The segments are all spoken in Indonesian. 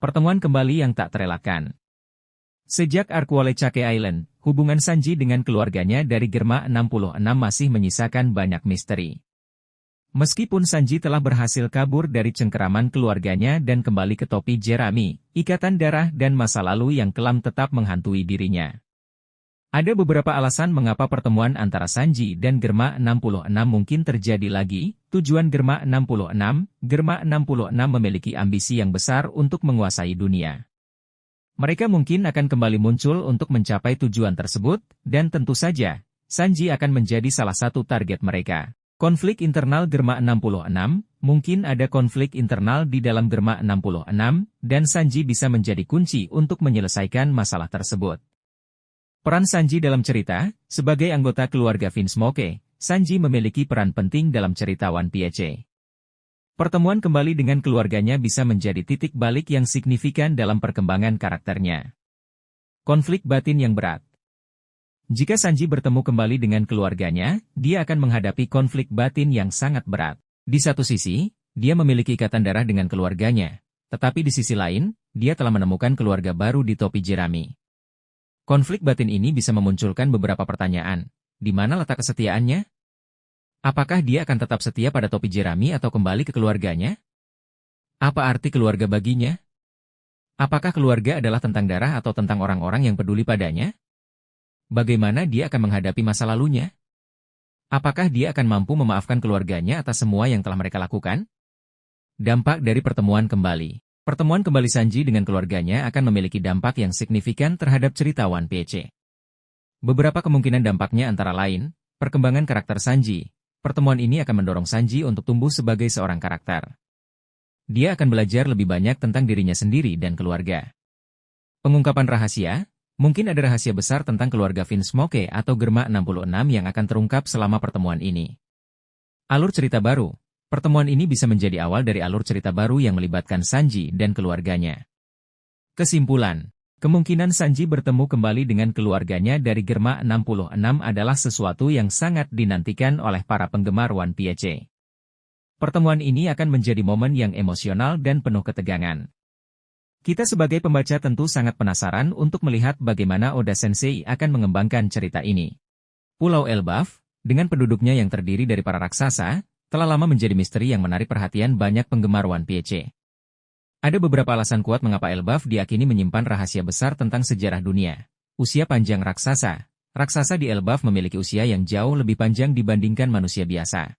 Pertemuan kembali yang tak terelakkan. Sejak Arquolechake Island, hubungan Sanji dengan keluarganya dari Germa 66 masih menyisakan banyak misteri. Meskipun Sanji telah berhasil kabur dari cengkeraman keluarganya dan kembali ke topi jerami, ikatan darah dan masa lalu yang kelam tetap menghantui dirinya. Ada beberapa alasan mengapa pertemuan antara Sanji dan Germa 66 mungkin terjadi lagi. Tujuan Germa 66 memiliki ambisi yang besar untuk menguasai dunia. Mereka mungkin akan kembali muncul untuk mencapai tujuan tersebut, dan tentu saja, Sanji akan menjadi salah satu target mereka. Konflik internal Germa 66, mungkin ada konflik internal di dalam Germa 66, dan Sanji bisa menjadi kunci untuk menyelesaikan masalah tersebut. Peran Sanji dalam cerita, sebagai anggota keluarga Vinsmoke, Sanji memiliki peran penting dalam cerita One Piece. Pertemuan kembali dengan keluarganya bisa menjadi titik balik yang signifikan dalam perkembangan karakternya. Konflik batin yang berat. Jika Sanji bertemu kembali dengan keluarganya, dia akan menghadapi konflik batin yang sangat berat. Di satu sisi, dia memiliki ikatan darah dengan keluarganya, tetapi di sisi lain, dia telah menemukan keluarga baru di topi jerami. Konflik batin ini bisa memunculkan beberapa pertanyaan. Di mana letak kesetiaannya? Apakah dia akan tetap setia pada topi jerami atau kembali ke keluarganya? Apa arti keluarga baginya? Apakah keluarga adalah tentang darah atau tentang orang-orang yang peduli padanya? Bagaimana dia akan menghadapi masa lalunya? Apakah dia akan mampu memaafkan keluarganya atas semua yang telah mereka lakukan? Dampak dari pertemuan kembali. Pertemuan kembali Sanji dengan keluarganya akan memiliki dampak yang signifikan terhadap cerita One Piece. Beberapa kemungkinan dampaknya antara lain, perkembangan karakter Sanji. Pertemuan ini akan mendorong Sanji untuk tumbuh sebagai seorang karakter. Dia akan belajar lebih banyak tentang dirinya sendiri dan keluarga. Pengungkapan rahasia, mungkin ada rahasia besar tentang keluarga Vinsmoke atau Germa 66 yang akan terungkap selama pertemuan ini. Alur cerita baru. Pertemuan ini bisa menjadi awal dari alur cerita baru yang melibatkan Sanji dan keluarganya. Kesimpulan, kemungkinan Sanji bertemu kembali dengan keluarganya dari Germa 66 adalah sesuatu yang sangat dinantikan oleh para penggemar One Piece. Pertemuan ini akan menjadi momen yang emosional dan penuh ketegangan. Kita sebagai pembaca tentu sangat penasaran untuk melihat bagaimana Oda Sensei akan mengembangkan cerita ini. Pulau Elbaf, dengan penduduknya yang terdiri dari para raksasa, telah lama menjadi misteri yang menarik perhatian banyak penggemar One Piece. Ada beberapa alasan kuat mengapa Elbaf diyakini menyimpan rahasia besar tentang sejarah dunia. Usia panjang raksasa. Raksasa di Elbaf memiliki usia yang jauh lebih panjang dibandingkan manusia biasa.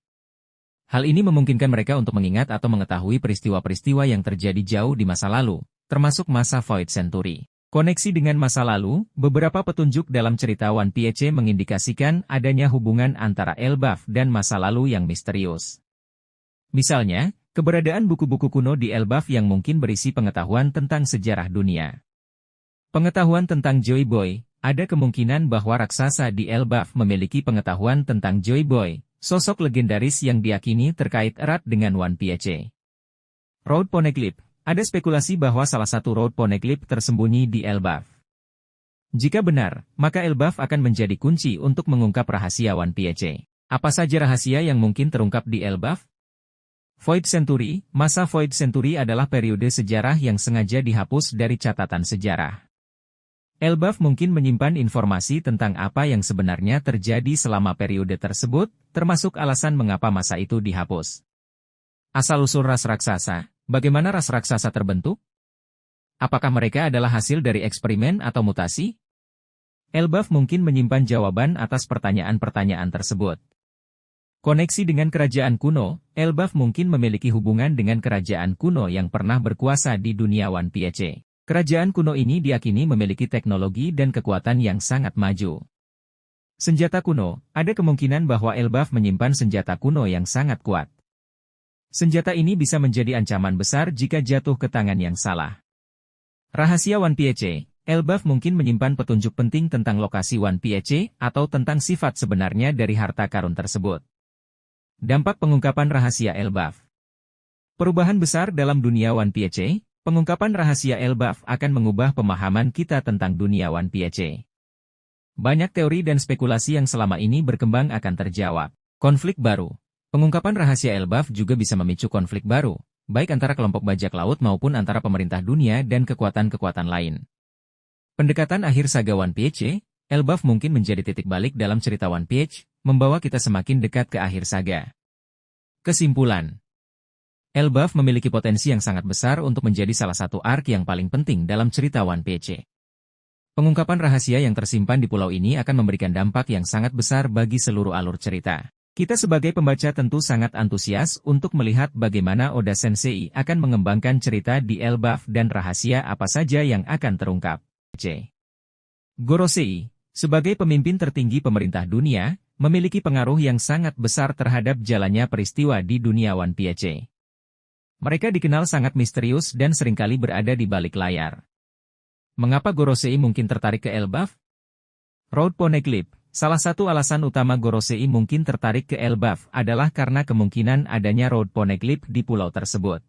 Hal ini memungkinkan mereka untuk mengingat atau mengetahui peristiwa-peristiwa yang terjadi jauh di masa lalu, termasuk masa Void Century. Koneksi dengan masa lalu, beberapa petunjuk dalam cerita One Piece mengindikasikan adanya hubungan antara Elbaf dan masa lalu yang misterius. Misalnya, keberadaan buku-buku kuno di Elbaf yang mungkin berisi pengetahuan tentang sejarah dunia. Pengetahuan tentang Joy Boy, ada kemungkinan bahwa raksasa di Elbaf memiliki pengetahuan tentang Joy Boy, sosok legendaris yang diyakini terkait erat dengan One Piece. Road Poneglyph. Ada spekulasi bahwa salah satu Road Poneglyph tersembunyi di Elbaf. Jika benar, maka Elbaf akan menjadi kunci untuk mengungkap rahasia One Piece. Apa saja rahasia yang mungkin terungkap di Elbaf? Void Century. Masa Void Century adalah periode sejarah yang sengaja dihapus dari catatan sejarah. Elbaf mungkin menyimpan informasi tentang apa yang sebenarnya terjadi selama periode tersebut, termasuk alasan mengapa masa itu dihapus. Asal-usul ras raksasa. Bagaimana ras raksasa terbentuk? Apakah mereka adalah hasil dari eksperimen atau mutasi? Elbaf mungkin menyimpan jawaban atas pertanyaan-pertanyaan tersebut. Koneksi dengan kerajaan kuno, Elbaf mungkin memiliki hubungan dengan kerajaan kuno yang pernah berkuasa di dunia One Piece. Kerajaan kuno ini diyakini memiliki teknologi dan kekuatan yang sangat maju. Senjata kuno, ada kemungkinan bahwa Elbaf menyimpan senjata kuno yang sangat kuat. Senjata ini bisa menjadi ancaman besar jika jatuh ke tangan yang salah. Rahasia One Piece, Elbaf mungkin menyimpan petunjuk penting tentang lokasi One Piece atau tentang sifat sebenarnya dari harta karun tersebut. Dampak pengungkapan rahasia Elbaf. Perubahan besar dalam dunia One Piece, pengungkapan rahasia Elbaf akan mengubah pemahaman kita tentang dunia One Piece. Banyak teori dan spekulasi yang selama ini berkembang akan terjawab. Konflik baru. Pengungkapan rahasia Elbaf juga bisa memicu konflik baru. baik antara kelompok bajak laut maupun antara pemerintah dunia dan kekuatan-kekuatan lain. Pendekatan akhir saga One Piece, Elbaf mungkin menjadi titik balik dalam cerita One Piece, membawa kita semakin dekat ke akhir saga. Kesimpulan. Elbaf memiliki potensi yang sangat besar untuk menjadi salah satu arc yang paling penting dalam cerita One Piece. Pengungkapan rahasia yang tersimpan di pulau ini akan memberikan dampak yang sangat besar bagi seluruh alur cerita. Kita sebagai pembaca tentu sangat antusias untuk melihat bagaimana Oda Sensei akan mengembangkan cerita di Elbaf dan rahasia apa saja yang akan terungkap. Gorosei, sebagai pemimpin tertinggi pemerintah dunia, memiliki pengaruh yang sangat besar terhadap jalannya peristiwa di dunia One Piece. Mereka dikenal sangat misterius dan seringkali berada di balik layar. Mengapa Gorosei mungkin tertarik ke Elbaf? Road Poneglyph. Salah satu alasan utama Gorosei mungkin tertarik ke Elbaf adalah karena kemungkinan adanya Road Poneglyph di pulau tersebut.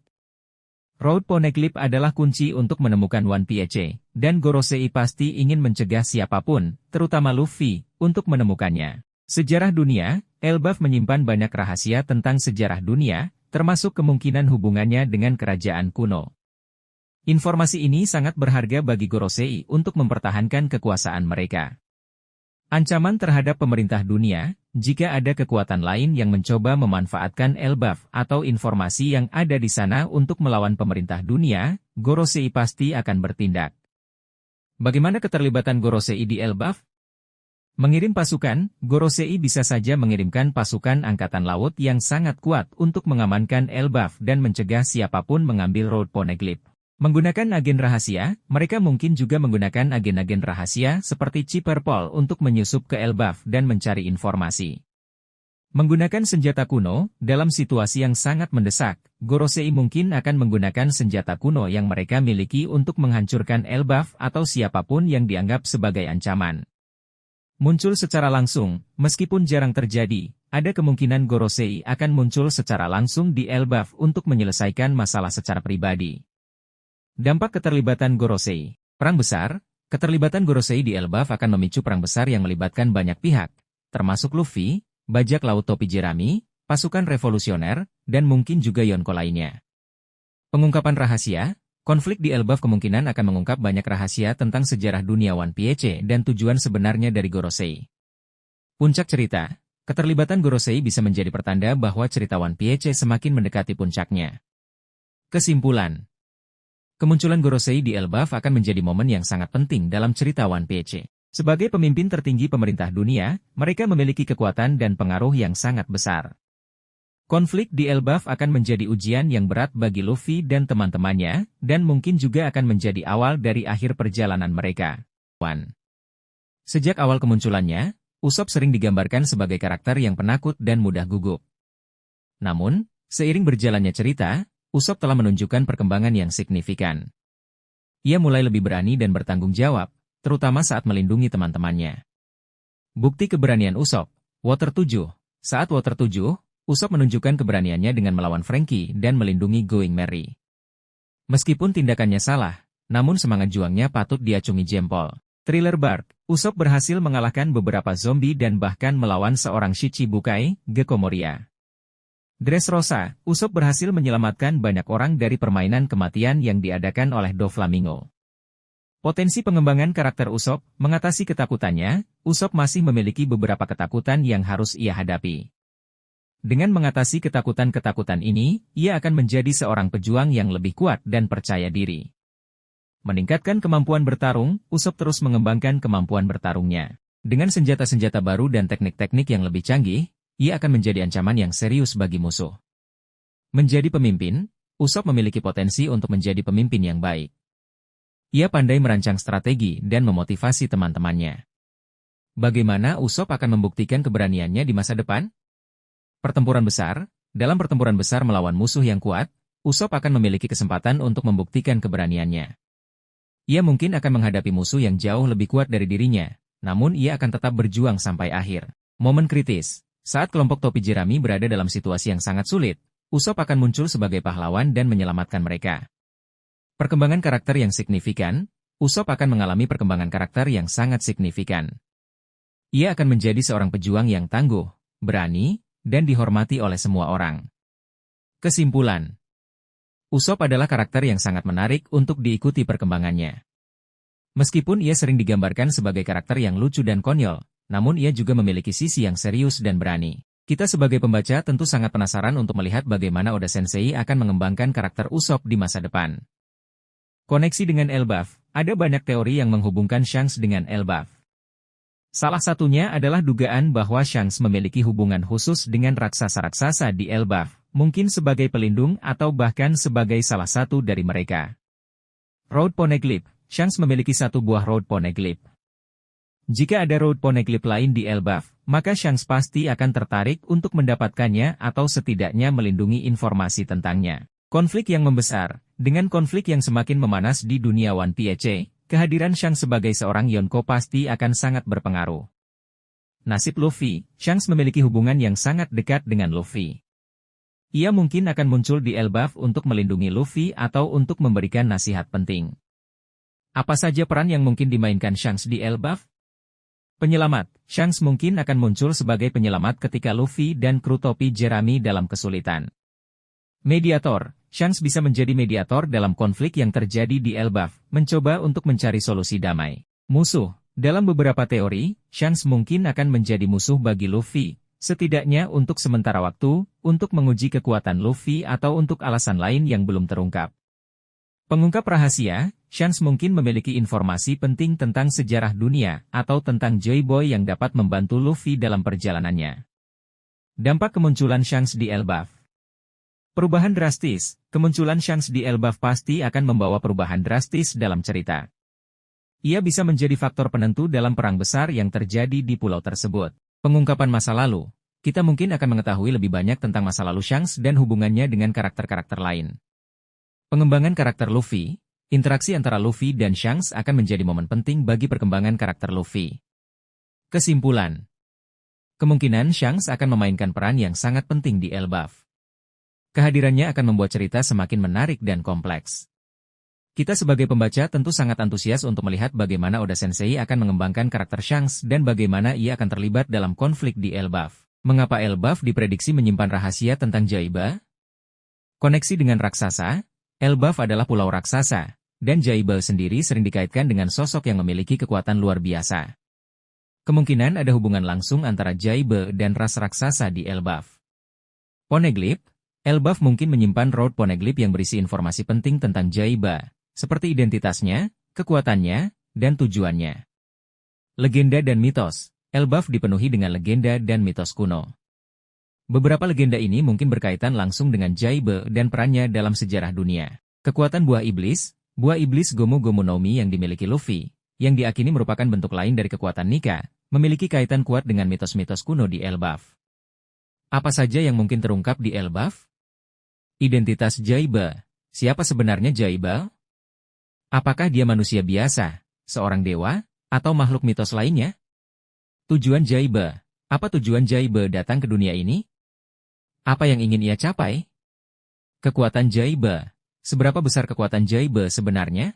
Road Poneglyph adalah kunci untuk menemukan One Piece, dan Gorosei pasti ingin mencegah siapapun, terutama Luffy, untuk menemukannya. Sejarah dunia, Elbaf menyimpan banyak rahasia tentang sejarah dunia, termasuk kemungkinan hubungannya dengan kerajaan kuno. Informasi ini sangat berharga bagi Gorosei untuk mempertahankan kekuasaan mereka. Ancaman terhadap pemerintah dunia, jika ada kekuatan lain yang mencoba memanfaatkan Elbaf atau informasi yang ada di sana untuk melawan pemerintah dunia, Gorosei pasti akan bertindak. Bagaimana keterlibatan Gorosei di Elbaf? Mengirim pasukan, Gorosei bisa saja mengirimkan pasukan angkatan laut yang sangat kuat untuk mengamankan Elbaf dan mencegah siapapun mengambil Road Poneglyph. Menggunakan agen rahasia, mereka mungkin juga menggunakan agen-agen rahasia seperti Chipper Pol untuk menyusup ke Elbaf dan mencari informasi. Menggunakan senjata kuno, dalam situasi yang sangat mendesak, Gorosei mungkin akan menggunakan senjata kuno yang mereka miliki untuk menghancurkan Elbaf atau siapapun yang dianggap sebagai ancaman. Muncul secara langsung, meskipun jarang terjadi, ada kemungkinan Gorosei akan muncul secara langsung di Elbaf untuk menyelesaikan masalah secara pribadi. Dampak keterlibatan Gorosei. Perang besar, keterlibatan Gorosei di Elbaf akan memicu perang besar yang melibatkan banyak pihak, termasuk Luffy, bajak laut topi jerami, pasukan revolusioner, dan mungkin juga Yonko lainnya. Pengungkapan rahasia, konflik di Elbaf kemungkinan akan mengungkap banyak rahasia tentang sejarah dunia One Piece dan tujuan sebenarnya dari Gorosei. Puncak cerita, keterlibatan Gorosei bisa menjadi pertanda bahwa cerita One Piece semakin mendekati puncaknya. Kesimpulan. Kemunculan Gorosei di Elbaf akan menjadi momen yang sangat penting dalam cerita One Piece. Sebagai pemimpin tertinggi pemerintah dunia, mereka memiliki kekuatan dan pengaruh yang sangat besar. Konflik di Elbaf akan menjadi ujian yang berat bagi Luffy dan teman-temannya, dan mungkin juga akan menjadi awal dari akhir perjalanan mereka. Sejak awal kemunculannya, Usopp sering digambarkan sebagai karakter yang penakut dan mudah gugup. Namun, seiring berjalannya cerita, Usopp telah menunjukkan perkembangan yang signifikan. Ia mulai lebih berani dan bertanggung jawab, terutama saat melindungi teman-temannya. Bukti keberanian Usopp, Water 7. Saat Water 7, Usopp menunjukkan keberaniannya dengan melawan Franky dan melindungi Going Merry. Meskipun tindakannya salah, namun semangat juangnya patut diacungi jempol. Thriller Bark, Usopp berhasil mengalahkan beberapa zombie dan bahkan melawan seorang Shichibukai, Gecko Moria. Dressrosa, Usopp berhasil menyelamatkan banyak orang dari permainan kematian yang diadakan oleh Doflamingo. Potensi pengembangan karakter Usopp, mengatasi ketakutannya, Usopp masih memiliki beberapa ketakutan yang harus ia hadapi. Dengan mengatasi ketakutan-ketakutan ini, ia akan menjadi seorang pejuang yang lebih kuat dan percaya diri. Meningkatkan kemampuan bertarung, Usopp terus mengembangkan kemampuan bertarungnya. Dengan senjata-senjata baru dan teknik-teknik yang lebih canggih, ia akan menjadi ancaman yang serius bagi musuh. Menjadi pemimpin, Usopp memiliki potensi untuk menjadi pemimpin yang baik. Ia pandai merancang strategi dan memotivasi teman-temannya. Bagaimana Usopp akan membuktikan keberaniannya di masa depan? Pertempuran besar. Dalam pertempuran besar melawan musuh yang kuat, Usopp akan memiliki kesempatan untuk membuktikan keberaniannya. Ia mungkin akan menghadapi musuh yang jauh lebih kuat dari dirinya, namun ia akan tetap berjuang sampai akhir. Momen kritis. Saat kelompok topi jerami berada dalam situasi yang sangat sulit, Usopp akan muncul sebagai pahlawan dan menyelamatkan mereka. Perkembangan karakter yang signifikan, Usopp akan mengalami perkembangan karakter yang sangat signifikan. Ia akan menjadi seorang pejuang yang tangguh, berani, dan dihormati oleh semua orang. Kesimpulan. Usopp adalah karakter yang sangat menarik untuk diikuti perkembangannya. Meskipun ia sering digambarkan sebagai karakter yang lucu dan konyol, namun ia juga memiliki sisi yang serius dan berani. Kita sebagai pembaca tentu sangat penasaran untuk melihat bagaimana Oda Sensei akan mengembangkan karakter Usopp di masa depan. Koneksi dengan Elbaf. Ada banyak teori yang menghubungkan Shanks dengan Elbaf. Salah satunya adalah dugaan bahwa Shanks memiliki hubungan khusus dengan raksasa-raksasa di Elbaf, mungkin sebagai pelindung atau bahkan sebagai salah satu dari mereka. Road Poneglyph. Shanks memiliki satu buah Road Poneglyph. Jika ada Road Poneglyph lain di Elbaf, maka Shanks pasti akan tertarik untuk mendapatkannya atau setidaknya melindungi informasi tentangnya. Konflik yang membesar. Dengan konflik yang semakin memanas di dunia One Piece, kehadiran Shanks sebagai seorang Yonko pasti akan sangat berpengaruh. Nasib Luffy. Shanks memiliki hubungan yang sangat dekat dengan Luffy. Ia mungkin akan muncul di Elbaf untuk melindungi Luffy atau untuk memberikan nasihat penting. Apa saja peran yang mungkin dimainkan Shanks di Elbaf? Penyelamat. Shanks mungkin akan muncul sebagai penyelamat ketika Luffy dan kru topi Jerami dalam kesulitan. Mediator. Shanks bisa menjadi mediator dalam konflik yang terjadi di Elbaf, mencoba untuk mencari solusi damai. Musuh. Dalam beberapa teori, Shanks mungkin akan menjadi musuh bagi Luffy, setidaknya untuk sementara waktu, untuk menguji kekuatan Luffy atau untuk alasan lain yang belum terungkap. Pengungkap rahasia. Shanks mungkin memiliki informasi penting tentang sejarah dunia atau tentang Joy Boy yang dapat membantu Luffy dalam perjalanannya. Dampak kemunculan Shanks di Elbaf. Perubahan drastis. Kemunculan Shanks di Elbaf pasti akan membawa perubahan drastis dalam cerita. Ia bisa menjadi faktor penentu dalam perang besar yang terjadi di pulau tersebut. Pengungkapan masa lalu. Kita mungkin akan mengetahui lebih banyak tentang masa lalu Shanks dan hubungannya dengan karakter-karakter lain. Pengembangan karakter Luffy. Interaksi antara Luffy dan Shanks akan menjadi momen penting bagi perkembangan karakter Luffy. Kesimpulan. Kemungkinan Shanks akan memainkan peran yang sangat penting di Elbaf. Kehadirannya akan membuat cerita semakin menarik dan kompleks. Kita sebagai pembaca tentu sangat antusias untuk melihat bagaimana Oda Sensei akan mengembangkan karakter Shanks dan bagaimana ia akan terlibat dalam konflik di Elbaf. Mengapa Elbaf diprediksi menyimpan rahasia tentang Jaiba? Koneksi dengan raksasa. Elbaf adalah pulau raksasa, dan Jaiba sendiri sering dikaitkan dengan sosok yang memiliki kekuatan luar biasa. Kemungkinan ada hubungan langsung antara Jaiba dan ras raksasa di Elbaf. Poneglyph. Elbaf mungkin menyimpan Road Poneglyph yang berisi informasi penting tentang Jaiba, seperti identitasnya, kekuatannya, dan tujuannya. Legenda dan mitos. Elbaf dipenuhi dengan legenda dan mitos kuno. Beberapa legenda ini mungkin berkaitan langsung dengan Jaiba dan perannya dalam sejarah dunia. Kekuatan buah iblis Gomu Gomu no Mi yang dimiliki Luffy, yang diakini merupakan bentuk lain dari kekuatan Nika, memiliki kaitan kuat dengan mitos-mitos kuno di Elbaf. Apa saja yang mungkin terungkap di Elbaf? Identitas Jaiba. Siapa sebenarnya Jaiba? Apakah dia manusia biasa, seorang dewa, atau makhluk mitos lainnya? Tujuan Jaiba. Apa tujuan Jaiba datang ke dunia ini? Apa yang ingin ia capai? Kekuatan Jaiba. Seberapa besar kekuatan Jaiba sebenarnya?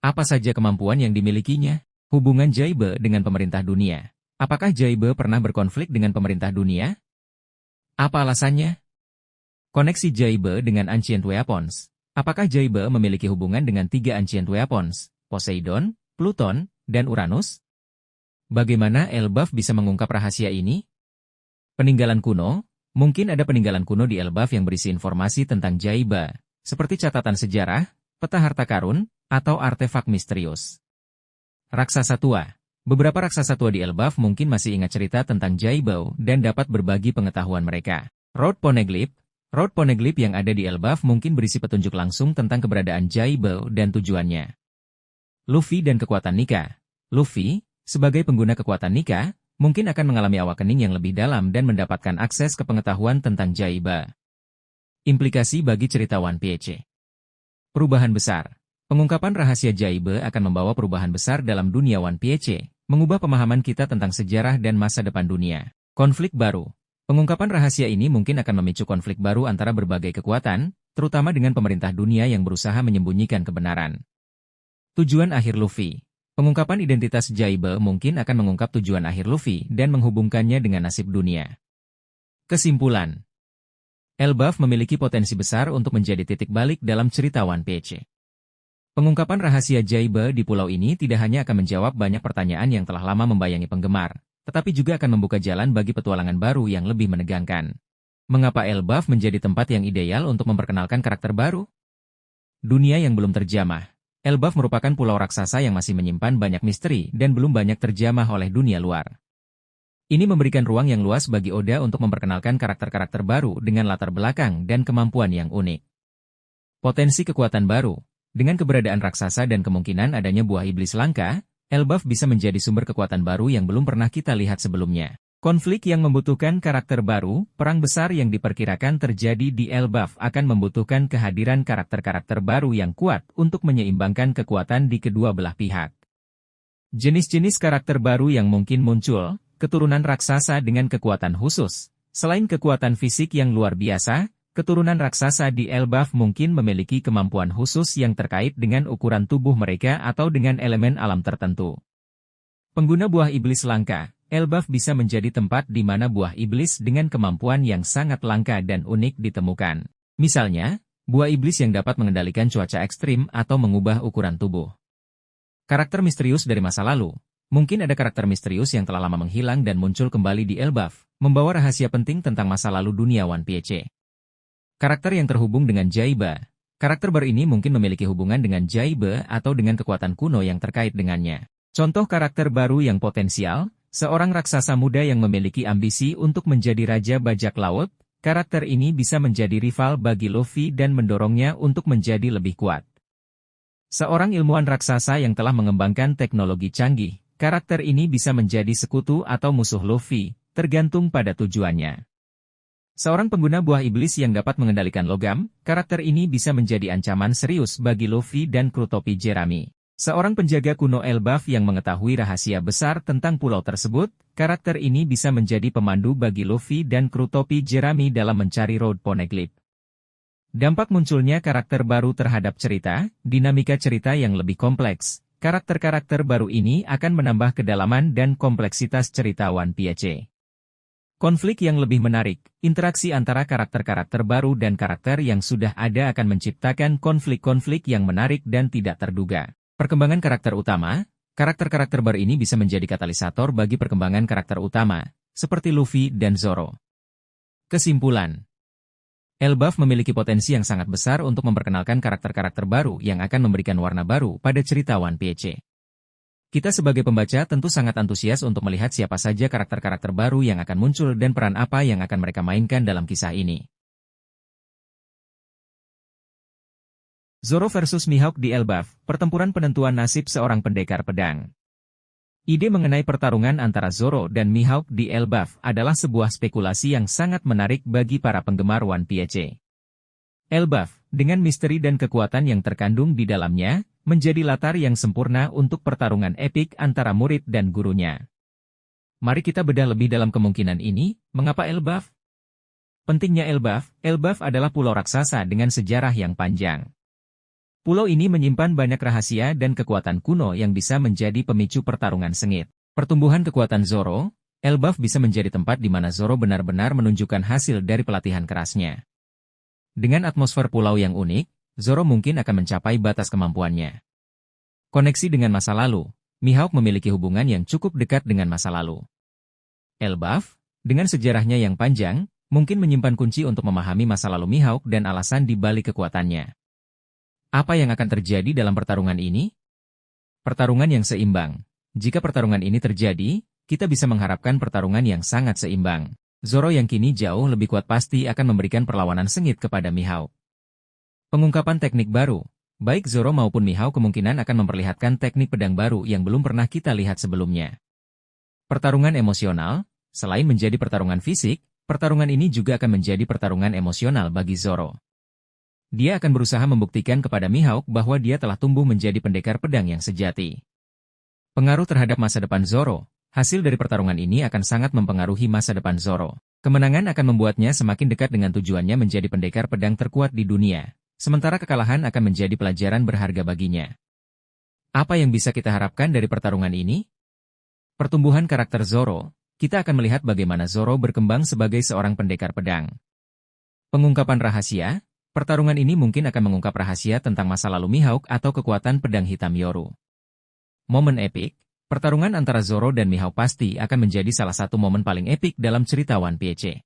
Apa saja kemampuan yang dimilikinya? Hubungan Jaiba dengan pemerintah dunia. Apakah Jaiba pernah berkonflik dengan pemerintah dunia? Apa alasannya? Koneksi Jaiba dengan Ancient Weapons. Apakah Jaiba memiliki hubungan dengan 3 Ancient Weapons, Poseidon, Pluton, dan Uranus? Bagaimana Elbaf bisa mengungkap rahasia ini? Peninggalan kuno. Mungkin ada peninggalan kuno di Elbaf yang berisi informasi tentang Jaiba, seperti catatan sejarah, peta harta karun, atau artefak misterius. Raksasa tua. Beberapa raksasa tua di Elbaf mungkin masih ingat cerita tentang Jaiba dan dapat berbagi pengetahuan mereka. Road Poneglyph. Road Poneglyph yang ada di Elbaf mungkin berisi petunjuk langsung tentang keberadaan Jaiba dan tujuannya. Luffy dan kekuatan Nika. Luffy, sebagai pengguna kekuatan Nika, mungkin akan mengalami awakening yang lebih dalam dan mendapatkan akses ke pengetahuan tentang Jaiba. Implikasi bagi cerita One Piece. Perubahan besar. Pengungkapan rahasia Jaiba akan membawa perubahan besar dalam dunia One Piece, mengubah pemahaman kita tentang sejarah dan masa depan dunia. Konflik baru. Pengungkapan rahasia ini mungkin akan memicu konflik baru antara berbagai kekuatan, terutama dengan pemerintah dunia yang berusaha menyembunyikan kebenaran. Tujuan akhir Luffy. Pengungkapan identitas Jaiba mungkin akan mengungkap tujuan akhir Luffy dan menghubungkannya dengan nasib dunia. Kesimpulan. Elbaf memiliki potensi besar untuk menjadi titik balik dalam cerita One Piece. Pengungkapan rahasia Jaiba di pulau ini tidak hanya akan menjawab banyak pertanyaan yang telah lama membayangi penggemar, tetapi juga akan membuka jalan bagi petualangan baru yang lebih menegangkan. Mengapa Elbaf menjadi tempat yang ideal untuk memperkenalkan karakter baru? Dunia yang belum terjamah. Elbaf merupakan pulau raksasa yang masih menyimpan banyak misteri dan belum banyak terjamah oleh dunia luar. Ini memberikan ruang yang luas bagi Oda untuk memperkenalkan karakter-karakter baru dengan latar belakang dan kemampuan yang unik. Potensi kekuatan baru. Dengan keberadaan raksasa dan kemungkinan adanya buah iblis langka, Elbaf bisa menjadi sumber kekuatan baru yang belum pernah kita lihat sebelumnya. Konflik yang membutuhkan karakter baru, perang besar yang diperkirakan terjadi di Elbaf akan membutuhkan kehadiran karakter-karakter baru yang kuat untuk menyeimbangkan kekuatan di kedua belah pihak. Jenis-jenis karakter baru yang mungkin muncul, keturunan raksasa dengan kekuatan khusus. Selain kekuatan fisik yang luar biasa, keturunan raksasa di Elbaf mungkin memiliki kemampuan khusus yang terkait dengan ukuran tubuh mereka atau dengan elemen alam tertentu. Pengguna buah iblis langka, Elbaf bisa menjadi tempat di mana buah iblis dengan kemampuan yang sangat langka dan unik ditemukan. Misalnya, buah iblis yang dapat mengendalikan cuaca ekstrim atau mengubah ukuran tubuh. Karakter misterius dari masa lalu. Mungkin ada karakter misterius yang telah lama menghilang dan muncul kembali di Elbaf, membawa rahasia penting tentang masa lalu dunia One Piece. Karakter yang terhubung dengan Jaiba. Karakter baru ini mungkin memiliki hubungan dengan Jaiba atau dengan kekuatan kuno yang terkait dengannya. Contoh karakter baru yang potensial, seorang raksasa muda yang memiliki ambisi untuk menjadi raja bajak laut. Karakter ini bisa menjadi rival bagi Luffy dan mendorongnya untuk menjadi lebih kuat. Seorang ilmuwan raksasa yang telah mengembangkan teknologi canggih. Karakter ini bisa menjadi sekutu atau musuh Luffy, tergantung pada tujuannya. Seorang pengguna buah iblis yang dapat mengendalikan logam, karakter ini bisa menjadi ancaman serius bagi Luffy dan kru topi Jerami. Seorang penjaga kuno Elbaf yang mengetahui rahasia besar tentang pulau tersebut, karakter ini bisa menjadi pemandu bagi Luffy dan kru topi Jerami dalam mencari Road Poneglyph. Dampak munculnya karakter baru terhadap cerita, dinamika cerita yang lebih kompleks. Karakter-karakter baru ini akan menambah kedalaman dan kompleksitas cerita One Piece. Konflik yang lebih menarik, interaksi antara karakter-karakter baru dan karakter yang sudah ada akan menciptakan konflik-konflik yang menarik dan tidak terduga. Perkembangan karakter utama, karakter-karakter baru ini bisa menjadi katalisator bagi perkembangan karakter utama, seperti Luffy dan Zoro. Kesimpulan, Elbaf memiliki potensi yang sangat besar untuk memperkenalkan karakter-karakter baru yang akan memberikan warna baru pada cerita One Piece. Kita sebagai pembaca tentu sangat antusias untuk melihat siapa saja karakter-karakter baru yang akan muncul dan peran apa yang akan mereka mainkan dalam kisah ini. Zoro versus Mihawk di Elbaf, pertempuran penentuan nasib seorang pendekar pedang. Ide mengenai pertarungan antara Zoro dan Mihawk di Elbaf adalah sebuah spekulasi yang sangat menarik bagi para penggemar One Piece. Elbaf, dengan misteri dan kekuatan yang terkandung di dalamnya, menjadi latar yang sempurna untuk pertarungan epik antara murid dan gurunya. Mari kita bedah lebih dalam kemungkinan ini. Mengapa Elbaf? Pentingnya Elbaf. Elbaf adalah pulau raksasa dengan sejarah yang panjang. Pulau ini menyimpan banyak rahasia dan kekuatan kuno yang bisa menjadi pemicu pertarungan sengit. Pertumbuhan kekuatan Zoro, Elbaf bisa menjadi tempat di mana Zoro benar-benar menunjukkan hasil dari pelatihan kerasnya. Dengan atmosfer pulau yang unik, Zoro mungkin akan mencapai batas kemampuannya. Koneksi dengan masa lalu, Mihawk memiliki hubungan yang cukup dekat dengan masa lalu. Elbaf, dengan sejarahnya yang panjang, mungkin menyimpan kunci untuk memahami masa lalu Mihawk dan alasan di balik kekuatannya. Apa yang akan terjadi dalam pertarungan ini? Pertarungan yang seimbang. Jika pertarungan ini terjadi, kita bisa mengharapkan pertarungan yang sangat seimbang. Zoro yang kini jauh lebih kuat pasti akan memberikan perlawanan sengit kepada Mihawk. Pengungkapan teknik baru, baik Zoro maupun Mihawk kemungkinan akan memperlihatkan teknik pedang baru yang belum pernah kita lihat sebelumnya. Pertarungan emosional, selain menjadi pertarungan fisik, pertarungan ini juga akan menjadi pertarungan emosional bagi Zoro. Dia akan berusaha membuktikan kepada Mihawk bahwa dia telah tumbuh menjadi pendekar pedang yang sejati. Pengaruh terhadap masa depan Zoro, hasil dari pertarungan ini akan sangat mempengaruhi masa depan Zoro. Kemenangan akan membuatnya semakin dekat dengan tujuannya menjadi pendekar pedang terkuat di dunia. Sementara kekalahan akan menjadi pelajaran berharga baginya. Apa yang bisa kita harapkan dari pertarungan ini? Pertumbuhan karakter Zoro, kita akan melihat bagaimana Zoro berkembang sebagai seorang pendekar pedang. Pengungkapan rahasia, pertarungan ini mungkin akan mengungkap rahasia tentang masa lalu Mihawk atau kekuatan pedang hitam Yoru. Momen epik, pertarungan antara Zoro dan Mihawk pasti akan menjadi salah satu momen paling epik dalam cerita One Piece.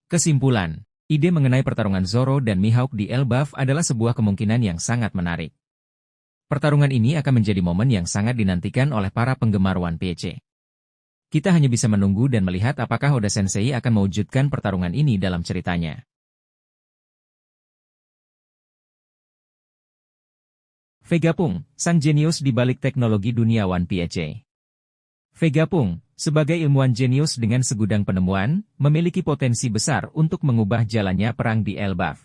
Kesimpulan, ide mengenai pertarungan Zoro dan Mihawk di Elbaf adalah sebuah kemungkinan yang sangat menarik. Pertarungan ini akan menjadi momen yang sangat dinantikan oleh para penggemar One Piece. Kita hanya bisa menunggu dan melihat apakah Oda Sensei akan mewujudkan pertarungan ini dalam ceritanya. Vegapunk, sang jenius di balik teknologi dunia One Piece. Vegapunk, sebagai ilmuwan jenius dengan segudang penemuan, memiliki potensi besar untuk mengubah jalannya perang di Elbaf.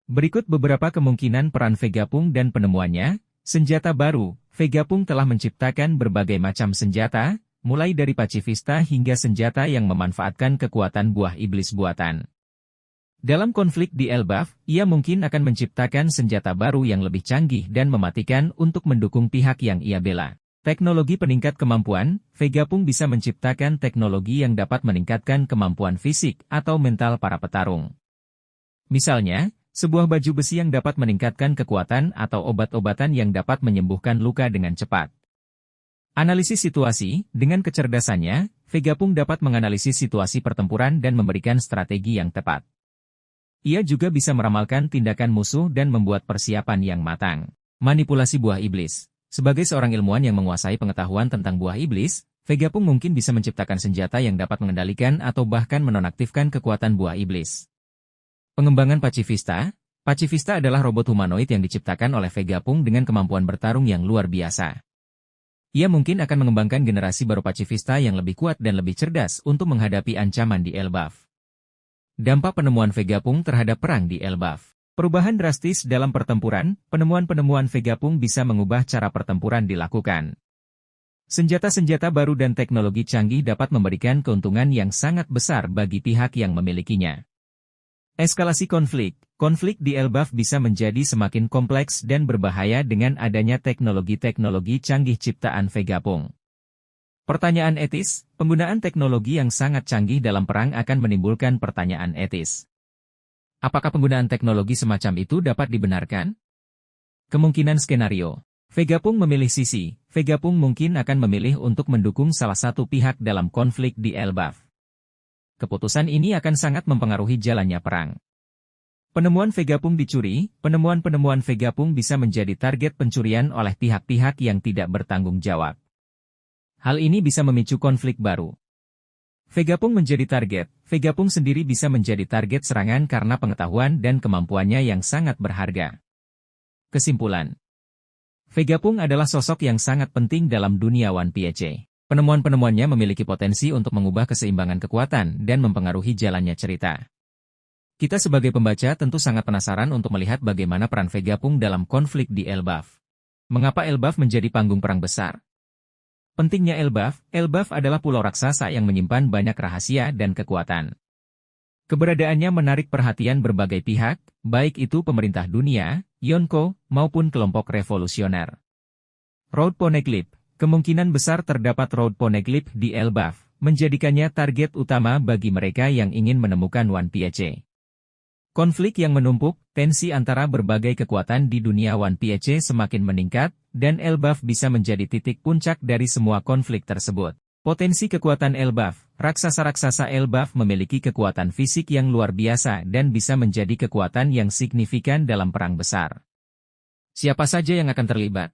Berikut beberapa kemungkinan peran Vegapunk dan penemuannya. Senjata baru, Vegapunk telah menciptakan berbagai macam senjata, mulai dari pacifista hingga senjata yang memanfaatkan kekuatan buah iblis buatan. Dalam konflik di Elbaf, ia mungkin akan menciptakan senjata baru yang lebih canggih dan mematikan untuk mendukung pihak yang ia bela. Teknologi peningkat kemampuan, Vegapunk bisa menciptakan teknologi yang dapat meningkatkan kemampuan fisik atau mental para petarung. Misalnya, sebuah baju besi yang dapat meningkatkan kekuatan atau obat-obatan yang dapat menyembuhkan luka dengan cepat. Analisis situasi, dengan kecerdasannya, Vegapunk dapat menganalisis situasi pertempuran dan memberikan strategi yang tepat. Ia juga bisa meramalkan tindakan musuh dan membuat persiapan yang matang. Manipulasi buah iblis. Sebagai seorang ilmuwan yang menguasai pengetahuan tentang buah iblis, Vegapunk mungkin bisa menciptakan senjata yang dapat mengendalikan atau bahkan menonaktifkan kekuatan buah iblis. Pengembangan pacifista. Pacifista adalah robot humanoid yang diciptakan oleh Vegapunk dengan kemampuan bertarung yang luar biasa. Ia mungkin akan mengembangkan generasi baru pacifista yang lebih kuat dan lebih cerdas untuk menghadapi ancaman di Elbaf. Dampak penemuan Vegapunk terhadap perang di Elbaf. Perubahan drastis dalam pertempuran, penemuan-penemuan Vegapunk bisa mengubah cara pertempuran dilakukan. Senjata-senjata baru dan teknologi canggih dapat memberikan keuntungan yang sangat besar bagi pihak yang memilikinya. Eskalasi konflik. Konflik di Elbaf bisa menjadi semakin kompleks dan berbahaya dengan adanya teknologi-teknologi canggih ciptaan Vegapunk. Pertanyaan etis, penggunaan teknologi yang sangat canggih dalam perang akan menimbulkan pertanyaan etis. Apakah penggunaan teknologi semacam itu dapat dibenarkan? Kemungkinan skenario. Vegapunk memilih sisi. Vegapunk mungkin akan memilih untuk mendukung salah satu pihak dalam konflik di Elbaf. Keputusan ini akan sangat mempengaruhi jalannya perang. Penemuan Vegapunk dicuri. Penemuan-penemuan Vegapunk bisa menjadi target pencurian oleh pihak-pihak yang tidak bertanggung jawab. Hal ini bisa memicu konflik baru. Vegapunk menjadi target. Vegapunk sendiri bisa menjadi target serangan karena pengetahuan dan kemampuannya yang sangat berharga. Kesimpulan. Vegapunk adalah sosok yang sangat penting dalam dunia One Piece. Penemuan-penemuannya memiliki potensi untuk mengubah keseimbangan kekuatan dan mempengaruhi jalannya cerita. Kita sebagai pembaca tentu sangat penasaran untuk melihat bagaimana peran Vegapunk dalam konflik di Elbaf. Mengapa Elbaf menjadi panggung perang besar? Pentingnya Elbaf. Elbaf adalah pulau raksasa yang menyimpan banyak rahasia dan kekuatan. Keberadaannya menarik perhatian berbagai pihak, baik itu pemerintah dunia, Yonko, maupun kelompok revolusioner. Road Poneglyph. Kemungkinan besar terdapat Road Poneglyph di Elbaf, menjadikannya target utama bagi mereka yang ingin menemukan One Piece. Konflik yang menumpuk, tensi antara berbagai kekuatan di dunia One Piece semakin meningkat, dan Elbaf bisa menjadi titik puncak dari semua konflik tersebut. Potensi kekuatan Elbaf. Raksasa-raksasa Elbaf memiliki kekuatan fisik yang luar biasa dan bisa menjadi kekuatan yang signifikan dalam perang besar. Siapa saja yang akan terlibat?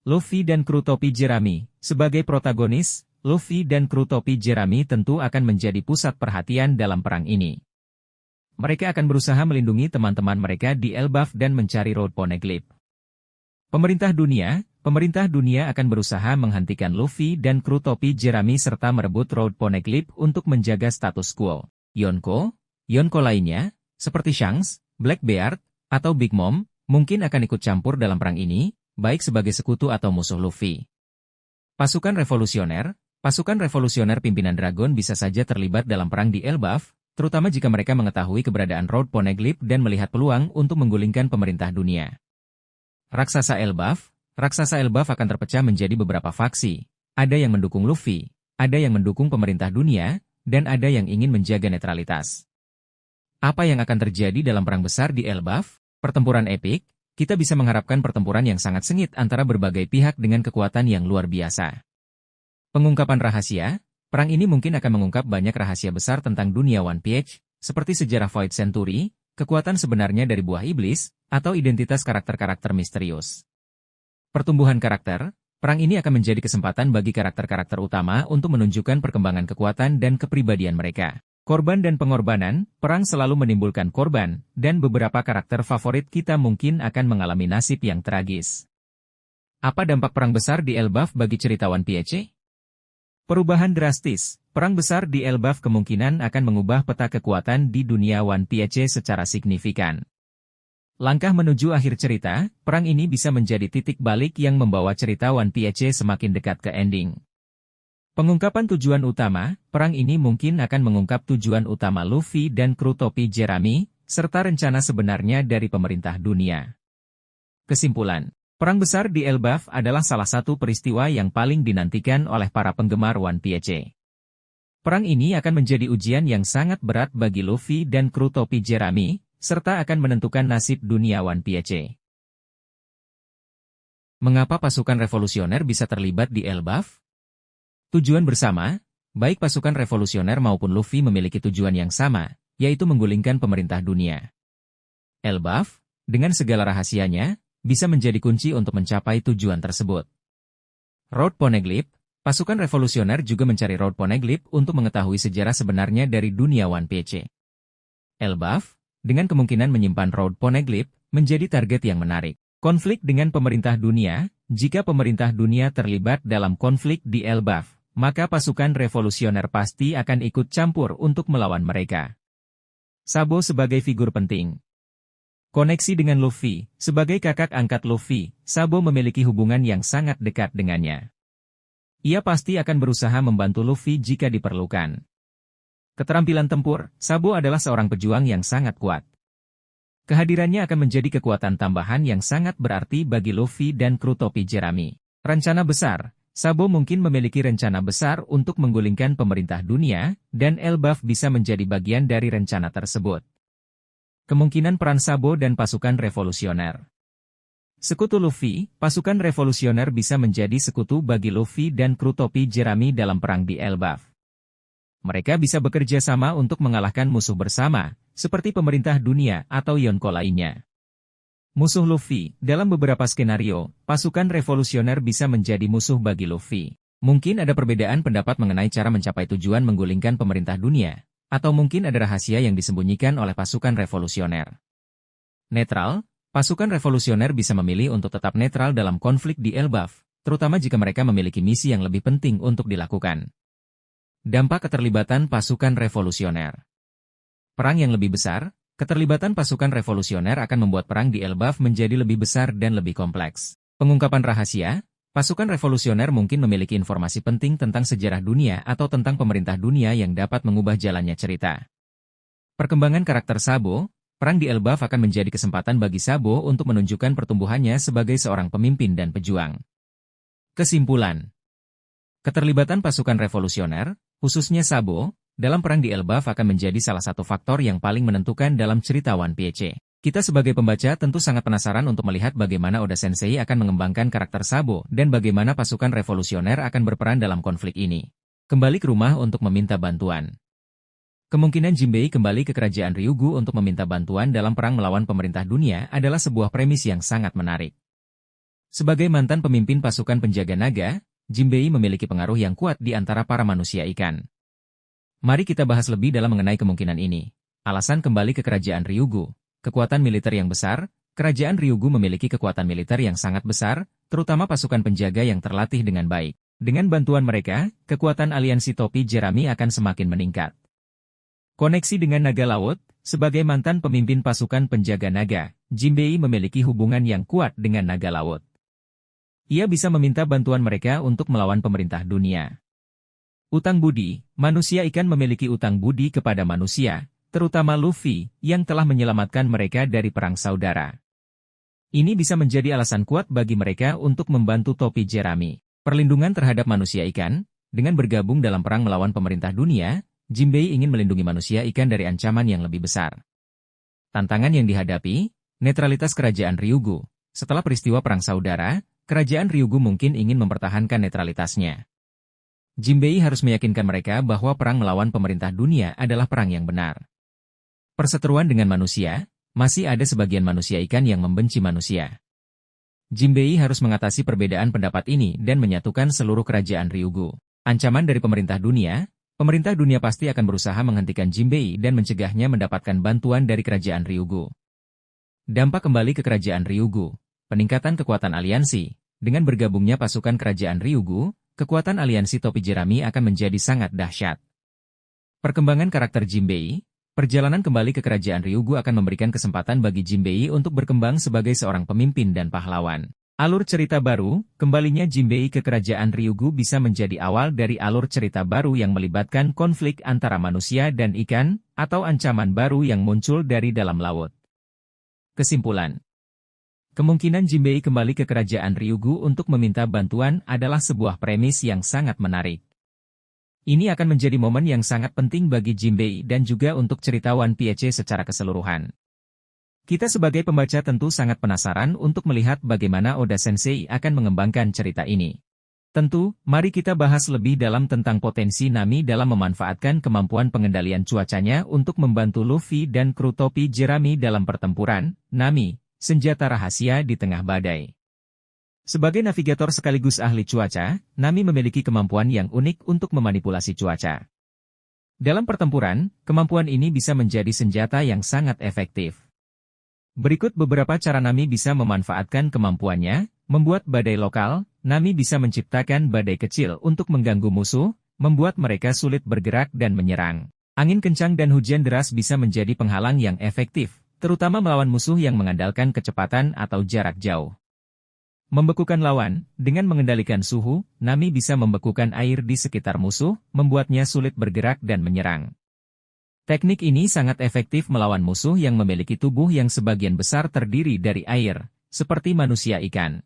Luffy dan kru topi jerami. Sebagai protagonis, Luffy dan kru topi jerami tentu akan menjadi pusat perhatian dalam perang ini. Mereka akan berusaha melindungi teman-teman mereka di Elbaf dan mencari Road Poneglyph. Pemerintah dunia akan berusaha menghentikan Luffy dan kru topi jerami serta merebut Road Poneglyph untuk menjaga status quo. Yonko lainnya, seperti Shanks, Blackbeard, atau Big Mom, mungkin akan ikut campur dalam perang ini, baik sebagai sekutu atau musuh Luffy. Pasukan revolusioner pimpinan Dragon bisa saja terlibat dalam perang di Elbaf, terutama jika mereka mengetahui keberadaan Road Poneglyph dan melihat peluang untuk menggulingkan pemerintah dunia. Raksasa Elbaf akan terpecah menjadi beberapa faksi. Ada yang mendukung Luffy, ada yang mendukung pemerintah dunia, dan ada yang ingin menjaga netralitas. Apa yang akan terjadi dalam perang besar di Elbaf? Pertempuran epik, kita bisa mengharapkan pertempuran yang sangat sengit antara berbagai pihak dengan kekuatan yang luar biasa. Pengungkapan rahasia, perang ini mungkin akan mengungkap banyak rahasia besar tentang dunia One Piece, seperti sejarah Void Century, kekuatan sebenarnya dari buah iblis, atau identitas karakter-karakter misterius. Pertumbuhan karakter, perang ini akan menjadi kesempatan bagi karakter-karakter utama untuk menunjukkan perkembangan kekuatan dan kepribadian mereka. Korban dan pengorbanan, perang selalu menimbulkan korban, dan beberapa karakter favorit kita mungkin akan mengalami nasib yang tragis. Apa dampak perang besar di Elbaf bagi cerita One Piece? Perubahan drastis, perang besar di Elbaf kemungkinan akan mengubah peta kekuatan di dunia One Piece secara signifikan. Langkah menuju akhir cerita, perang ini bisa menjadi titik balik yang membawa cerita One Piece semakin dekat ke ending. Pengungkapan tujuan utama, perang ini mungkin akan mengungkap tujuan utama Luffy dan kru topi Jerami, serta rencana sebenarnya dari pemerintah dunia. Kesimpulan, perang besar di Elbaf adalah salah satu peristiwa yang paling dinantikan oleh para penggemar One Piece. Perang ini akan menjadi ujian yang sangat berat bagi Luffy dan kru topi Jerami, serta akan menentukan nasib dunia One Piece. Mengapa pasukan revolusioner bisa terlibat di Elbaf? Tujuan bersama, baik pasukan revolusioner maupun Luffy memiliki tujuan yang sama, yaitu menggulingkan pemerintah dunia. Elbaf, dengan segala rahasianya, bisa menjadi kunci untuk mencapai tujuan tersebut. Road Poneglyph, pasukan revolusioner juga mencari Road Poneglyph untuk mengetahui sejarah sebenarnya dari dunia One Piece. Elbaf, dengan kemungkinan menyimpan Road Poneglyph, menjadi target yang menarik. Konflik dengan pemerintah dunia, jika pemerintah dunia terlibat dalam konflik di Elbaf, maka pasukan revolusioner pasti akan ikut campur untuk melawan mereka. Sabo sebagai figur penting. Koneksi dengan Luffy, sebagai kakak angkat Luffy, Sabo memiliki hubungan yang sangat dekat dengannya. Ia pasti akan berusaha membantu Luffy jika diperlukan. Keterampilan tempur, Sabo adalah seorang pejuang yang sangat kuat. Kehadirannya akan menjadi kekuatan tambahan yang sangat berarti bagi Luffy dan kru topi Jerami. Rencana besar, Sabo mungkin memiliki rencana besar untuk menggulingkan pemerintah dunia, dan Elbaf bisa menjadi bagian dari rencana tersebut. Kemungkinan peran Sabo dan pasukan revolusioner. Sekutu Luffy, pasukan revolusioner bisa menjadi sekutu bagi Luffy dan kru topi Jerami dalam perang di Elbaf. Mereka bisa bekerja sama untuk mengalahkan musuh bersama, seperti pemerintah dunia atau Yonko lainnya. Musuh Luffy, dalam beberapa skenario, pasukan revolusioner bisa menjadi musuh bagi Luffy. Mungkin ada perbedaan pendapat mengenai cara mencapai tujuan menggulingkan pemerintah dunia, atau mungkin ada rahasia yang disembunyikan oleh pasukan revolusioner. Netral, pasukan revolusioner bisa memilih untuk tetap netral dalam konflik di Elbaf, terutama jika mereka memiliki misi yang lebih penting untuk dilakukan. Dampak keterlibatan pasukan revolusioner. Perang yang lebih besar, keterlibatan pasukan revolusioner akan membuat perang di Elbaf menjadi lebih besar dan lebih kompleks. Pengungkapan rahasia, pasukan revolusioner mungkin memiliki informasi penting tentang sejarah dunia atau tentang pemerintah dunia yang dapat mengubah jalannya cerita. Perkembangan karakter Sabo, perang di Elbaf akan menjadi kesempatan bagi Sabo untuk menunjukkan pertumbuhannya sebagai seorang pemimpin dan pejuang. Kesimpulan. Keterlibatan pasukan revolusioner, khususnya Sabo, dalam perang di Elbaf akan menjadi salah satu faktor yang paling menentukan dalam cerita One Piece. Kita sebagai pembaca tentu sangat penasaran untuk melihat bagaimana Oda Sensei akan mengembangkan karakter Sabo dan bagaimana pasukan revolusioner akan berperan dalam konflik ini. Kembali ke rumah untuk meminta bantuan. Kemungkinan Jinbei kembali ke kerajaan Ryugu untuk meminta bantuan dalam perang melawan pemerintah dunia adalah sebuah premis yang sangat menarik. Sebagai mantan pemimpin pasukan penjaga naga, Jinbei memiliki pengaruh yang kuat di antara para manusia ikan. Mari kita bahas lebih dalam mengenai kemungkinan ini. Alasan kembali ke kerajaan Ryugu. Kekuatan militer yang besar, kerajaan Ryugu memiliki kekuatan militer yang sangat besar, terutama pasukan penjaga yang terlatih dengan baik. Dengan bantuan mereka, kekuatan aliansi topi Jerami akan semakin meningkat. Koneksi dengan naga laut, sebagai mantan pemimpin pasukan penjaga naga, Jinbei memiliki hubungan yang kuat dengan naga laut. Ia bisa meminta bantuan mereka untuk melawan pemerintah dunia. Utang budi, manusia ikan memiliki utang budi kepada manusia, terutama Luffy, yang telah menyelamatkan mereka dari perang saudara. Ini bisa menjadi alasan kuat bagi mereka untuk membantu topi Jerami. Perlindungan terhadap manusia ikan, dengan bergabung dalam perang melawan pemerintah dunia, Jinbei ingin melindungi manusia ikan dari ancaman yang lebih besar. Tantangan yang dihadapi, netralitas kerajaan Ryugu. Setelah peristiwa Perang Saudara, kerajaan Ryugu mungkin ingin mempertahankan netralitasnya. Jinbei harus meyakinkan mereka bahwa perang melawan pemerintah dunia adalah perang yang benar. Perseteruan dengan manusia, masih ada sebagian manusia ikan yang membenci manusia. Jinbei harus mengatasi perbedaan pendapat ini dan menyatukan seluruh kerajaan Ryugu. Ancaman dari pemerintah dunia pasti akan berusaha menghentikan Jinbei dan mencegahnya mendapatkan bantuan dari kerajaan Ryugu. Dampak kembali ke kerajaan Ryugu, peningkatan kekuatan aliansi. Dengan bergabungnya pasukan kerajaan Ryugu, kekuatan aliansi topi jerami akan menjadi sangat dahsyat. Perkembangan karakter Jinbei, perjalanan kembali ke kerajaan Ryugu akan memberikan kesempatan bagi Jinbei untuk berkembang sebagai seorang pemimpin dan pahlawan. Alur cerita baru, kembalinya Jinbei ke kerajaan Ryugu bisa menjadi awal dari alur cerita baru yang melibatkan konflik antara manusia dan ikan, atau ancaman baru yang muncul dari dalam laut. Kesimpulan. Kemungkinan Jinbei kembali ke kerajaan Ryugu untuk meminta bantuan adalah sebuah premis yang sangat menarik. Ini akan menjadi momen yang sangat penting bagi Jinbei dan juga untuk cerita One Piece secara keseluruhan. Kita sebagai pembaca tentu sangat penasaran untuk melihat bagaimana Oda Sensei akan mengembangkan cerita ini. Tentu, mari kita bahas lebih dalam tentang potensi Nami dalam memanfaatkan kemampuan pengendalian cuacanya untuk membantu Luffy dan kru topi jerami dalam pertempuran. Nami, senjata rahasia di tengah badai. Sebagai navigator sekaligus ahli cuaca, Nami memiliki kemampuan yang unik untuk memanipulasi cuaca. Dalam pertempuran, kemampuan ini bisa menjadi senjata yang sangat efektif. Berikut beberapa cara Nami bisa memanfaatkan kemampuannya, membuat badai lokal. Nami bisa menciptakan badai kecil untuk mengganggu musuh, membuat mereka sulit bergerak dan menyerang. Angin kencang dan hujan deras bisa menjadi penghalang yang efektif, terutama melawan musuh yang mengandalkan kecepatan atau jarak jauh. Membekukan lawan, dengan mengendalikan suhu, Nami bisa membekukan air di sekitar musuh, membuatnya sulit bergerak dan menyerang. Teknik ini sangat efektif melawan musuh yang memiliki tubuh yang sebagian besar terdiri dari air, seperti manusia ikan.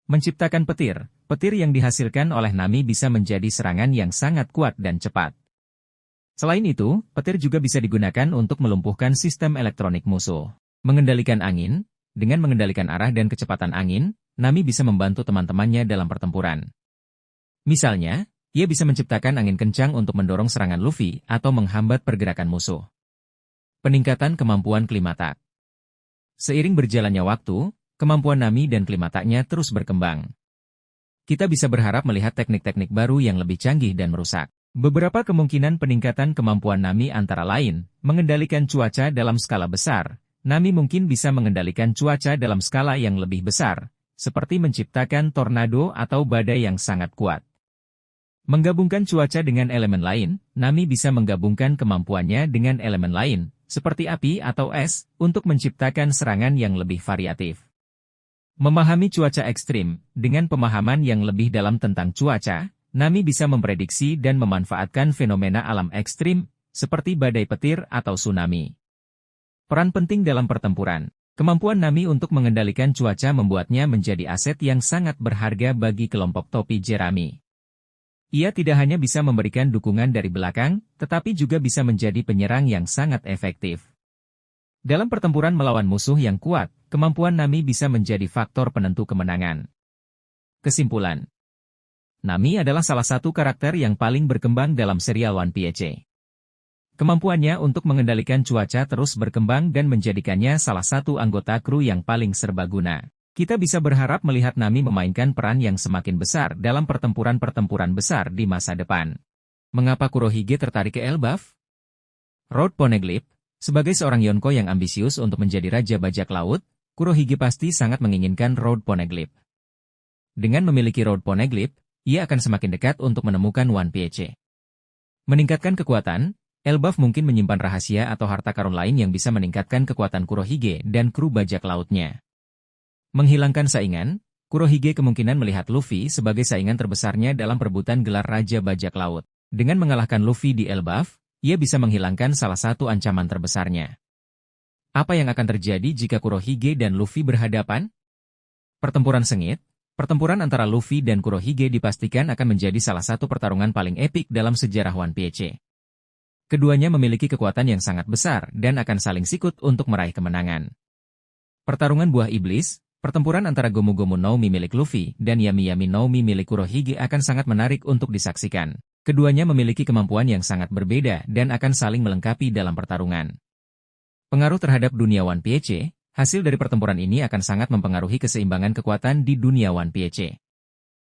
Menciptakan petir yang dihasilkan oleh Nami bisa menjadi serangan yang sangat kuat dan cepat. Selain itu, petir juga bisa digunakan untuk melumpuhkan sistem elektronik musuh. Mengendalikan angin, dengan mengendalikan arah dan kecepatan angin, Nami bisa membantu teman-temannya dalam pertempuran. Misalnya, ia bisa menciptakan angin kencang untuk mendorong serangan Luffy atau menghambat pergerakan musuh. Peningkatan kemampuan Klimatak. Seiring berjalannya waktu, kemampuan Nami dan Klimataknya terus berkembang. Kita bisa berharap melihat teknik-teknik baru yang lebih canggih dan merusak. Beberapa kemungkinan peningkatan kemampuan Nami antara lain, mengendalikan cuaca dalam skala besar. Nami mungkin bisa mengendalikan cuaca dalam skala yang lebih besar, seperti menciptakan tornado atau badai yang sangat kuat. Menggabungkan cuaca dengan elemen lain, Nami bisa menggabungkan kemampuannya dengan elemen lain, seperti api atau es, untuk menciptakan serangan yang lebih variatif. Memahami cuaca ekstrim, dengan pemahaman yang lebih dalam tentang cuaca, Nami bisa memprediksi dan memanfaatkan fenomena alam ekstrim, seperti badai petir atau tsunami. Peran penting dalam pertempuran. Kemampuan Nami untuk mengendalikan cuaca membuatnya menjadi aset yang sangat berharga bagi kelompok topi jerami. Ia tidak hanya bisa memberikan dukungan dari belakang, tetapi juga bisa menjadi penyerang yang sangat efektif. Dalam pertempuran melawan musuh yang kuat, kemampuan Nami bisa menjadi faktor penentu kemenangan. Kesimpulan. Nami adalah salah satu karakter yang paling berkembang dalam serial One Piece. Kemampuannya untuk mengendalikan cuaca terus berkembang dan menjadikannya salah satu anggota kru yang paling serbaguna. Kita bisa berharap melihat Nami memainkan peran yang semakin besar dalam pertempuran-pertempuran besar di masa depan. Mengapa Kurohige tertarik ke Elbaf? Road Poneglyph, sebagai seorang Yonko yang ambisius untuk menjadi Raja Bajak Laut, Kurohige pasti sangat menginginkan Road Poneglyph. Dengan memiliki Road Poneglyph, ia akan semakin dekat untuk menemukan One Piece. Meningkatkan kekuatan, Elbaf mungkin menyimpan rahasia atau harta karun lain yang bisa meningkatkan kekuatan Kurohige dan kru bajak lautnya. Menghilangkan saingan, Kurohige kemungkinan melihat Luffy sebagai saingan terbesarnya dalam perebutan gelar Raja Bajak Laut. Dengan mengalahkan Luffy di Elbaf, ia bisa menghilangkan salah satu ancaman terbesarnya. Apa yang akan terjadi jika Kurohige dan Luffy berhadapan? Pertempuran sengit. Pertempuran antara Luffy dan Kurohige dipastikan akan menjadi salah satu pertarungan paling epik dalam sejarah One Piece. Keduanya memiliki kekuatan yang sangat besar dan akan saling sikut untuk meraih kemenangan. Pertarungan buah iblis, pertempuran antara Gomu Gomu no Mi milik Luffy dan Yami Yami no Mi milik Kurohige akan sangat menarik untuk disaksikan. Keduanya memiliki kemampuan yang sangat berbeda dan akan saling melengkapi dalam pertarungan. Pengaruh terhadap dunia One Piece, hasil dari pertempuran ini akan sangat mempengaruhi keseimbangan kekuatan di dunia One Piece.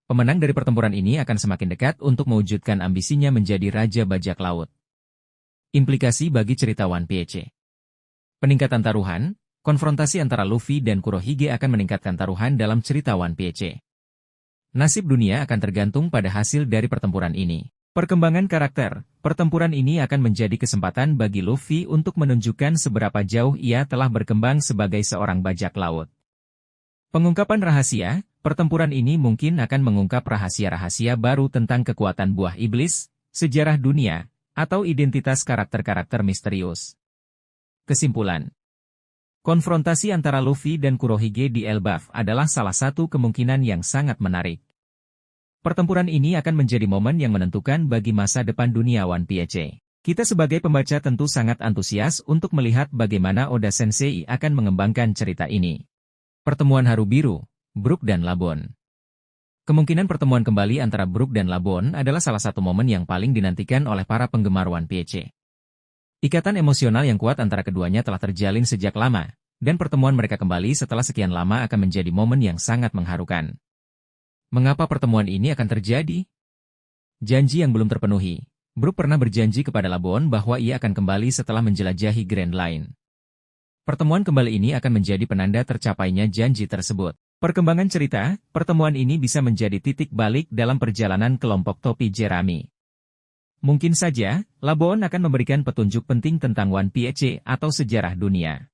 Pemenang dari pertempuran ini akan semakin dekat untuk mewujudkan ambisinya menjadi Raja Bajak Laut. Implikasi bagi cerita One Piece. Peningkatan taruhan, konfrontasi antara Luffy dan Kurohige akan meningkatkan taruhan dalam cerita One Piece. Nasib dunia akan tergantung pada hasil dari pertempuran ini. Perkembangan karakter, pertempuran ini akan menjadi kesempatan bagi Luffy untuk menunjukkan seberapa jauh ia telah berkembang sebagai seorang bajak laut. Pengungkapan rahasia, pertempuran ini mungkin akan mengungkap rahasia-rahasia baru tentang kekuatan buah iblis, sejarah dunia, atau identitas karakter-karakter misterius. Kesimpulan. Konfrontasi antara Luffy dan Kurohige di Elbaf adalah salah satu kemungkinan yang sangat menarik. Pertempuran ini akan menjadi momen yang menentukan bagi masa depan dunia One Piece. Kita sebagai pembaca tentu sangat antusias untuk melihat bagaimana Oda Sensei akan mengembangkan cerita ini. Pertemuan Haru Biru, Brook dan Labon. Kemungkinan pertemuan kembali antara Brook dan Labon adalah salah satu momen yang paling dinantikan oleh para penggemar One Piece. Ikatan emosional yang kuat antara keduanya telah terjalin sejak lama, dan pertemuan mereka kembali setelah sekian lama akan menjadi momen yang sangat mengharukan. Mengapa pertemuan ini akan terjadi? Janji yang belum terpenuhi. Brook pernah berjanji kepada Labon bahwa ia akan kembali setelah menjelajahi Grand Line. Pertemuan kembali ini akan menjadi penanda tercapainya janji tersebut. Perkembangan cerita, pertemuan ini bisa menjadi titik balik dalam perjalanan kelompok topi Jerami. Mungkin saja, Labon akan memberikan petunjuk penting tentang One Piece atau sejarah dunia.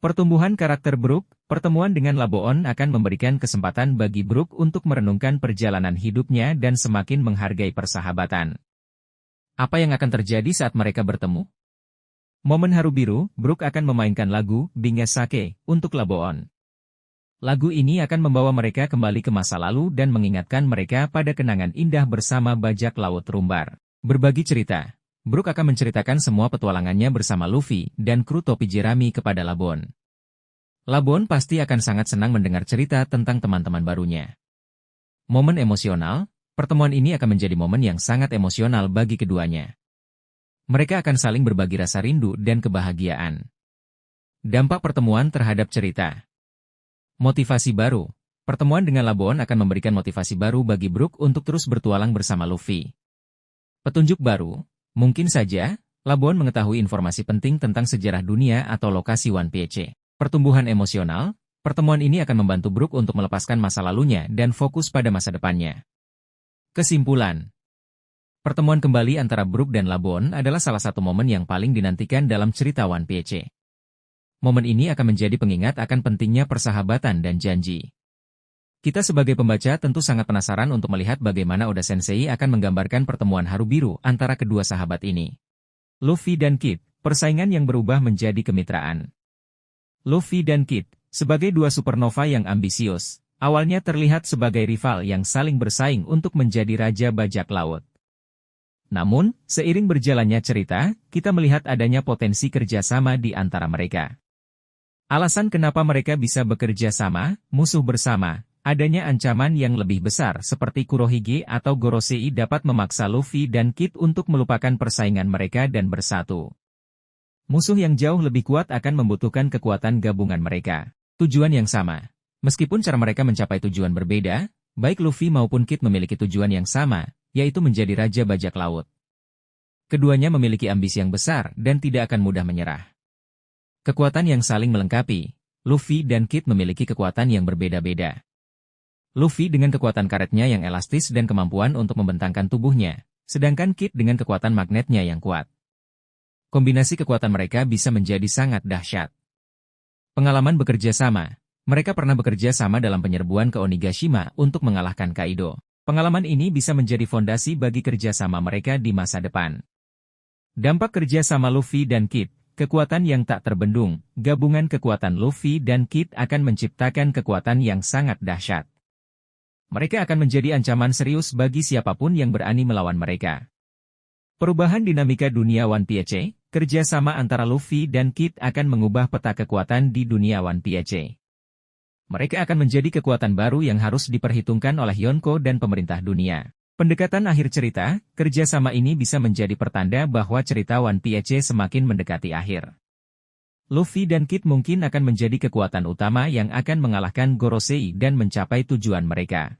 Pertumbuhan karakter Brook, pertemuan dengan Labon akan memberikan kesempatan bagi Brook untuk merenungkan perjalanan hidupnya dan semakin menghargai persahabatan. Apa yang akan terjadi saat mereka bertemu? Momen Haru Biru, Brook akan memainkan lagu Binge Sake untuk Labon. Lagu ini akan membawa mereka kembali ke masa lalu dan mengingatkan mereka pada kenangan indah bersama bajak laut Rumbar. Berbagi cerita, Brook akan menceritakan semua petualangannya bersama Luffy dan kru topi Jerami kepada Labon. Labon pasti akan sangat senang mendengar cerita tentang teman-teman barunya. Momen emosional, pertemuan ini akan menjadi momen yang sangat emosional bagi keduanya. Mereka akan saling berbagi rasa rindu dan kebahagiaan. Dampak pertemuan terhadap cerita. Motivasi baru, pertemuan dengan Labon akan memberikan motivasi baru bagi Brook untuk terus bertualang bersama Luffy. Petunjuk baru, mungkin saja, Labon mengetahui informasi penting tentang sejarah dunia atau lokasi One Piece. Pertumbuhan emosional, pertemuan ini akan membantu Brook untuk melepaskan masa lalunya dan fokus pada masa depannya. Kesimpulan. Pertemuan kembali antara Brook dan Labon adalah salah satu momen yang paling dinantikan dalam cerita One Piece. Momen ini akan menjadi pengingat akan pentingnya persahabatan dan janji. Kita sebagai pembaca tentu sangat penasaran untuk melihat bagaimana Oda Sensei akan menggambarkan pertemuan Haru Biru antara kedua sahabat ini. Luffy dan Kid, persaingan yang berubah menjadi kemitraan. Luffy dan Kid, sebagai dua supernova yang ambisius, awalnya terlihat sebagai rival yang saling bersaing untuk menjadi Raja Bajak Laut. Namun, seiring berjalannya cerita, kita melihat adanya potensi kerjasama di antara mereka. Alasan kenapa mereka bisa bekerja sama, musuh bersama, adanya ancaman yang lebih besar seperti Kurohige atau Gorosei dapat memaksa Luffy dan Kid untuk melupakan persaingan mereka dan bersatu. Musuh yang jauh lebih kuat akan membutuhkan kekuatan gabungan mereka. Tujuan yang sama. Meskipun cara mereka mencapai tujuan berbeda, baik Luffy maupun Kid memiliki tujuan yang sama, yaitu menjadi Raja Bajak Laut. Keduanya memiliki ambisi yang besar dan tidak akan mudah menyerah. Kekuatan yang saling melengkapi. Luffy dan Kid memiliki kekuatan yang berbeda-beda. Luffy dengan kekuatan karetnya yang elastis dan kemampuan untuk membentangkan tubuhnya, sedangkan Kid dengan kekuatan magnetnya yang kuat. Kombinasi kekuatan mereka bisa menjadi sangat dahsyat. Pengalaman bekerja sama. Mereka pernah bekerja sama dalam penyerbuan ke Onigashima untuk mengalahkan Kaido. Pengalaman ini bisa menjadi fondasi bagi kerjasama mereka di masa depan. Dampak kerjasama Luffy dan Kid. Kekuatan yang tak terbendung. Gabungan kekuatan Luffy dan Kid akan menciptakan kekuatan yang sangat dahsyat. Mereka akan menjadi ancaman serius bagi siapapun yang berani melawan mereka. Perubahan dinamika dunia One Piece, kerjasama antara Luffy dan Kid akan mengubah peta kekuatan di dunia One Piece. Mereka akan menjadi kekuatan baru yang harus diperhitungkan oleh Yonko dan pemerintah dunia. Pendekatan akhir cerita, kerjasama ini bisa menjadi pertanda bahwa cerita One Piece semakin mendekati akhir. Luffy dan Kid mungkin akan menjadi kekuatan utama yang akan mengalahkan Gorosei dan mencapai tujuan mereka.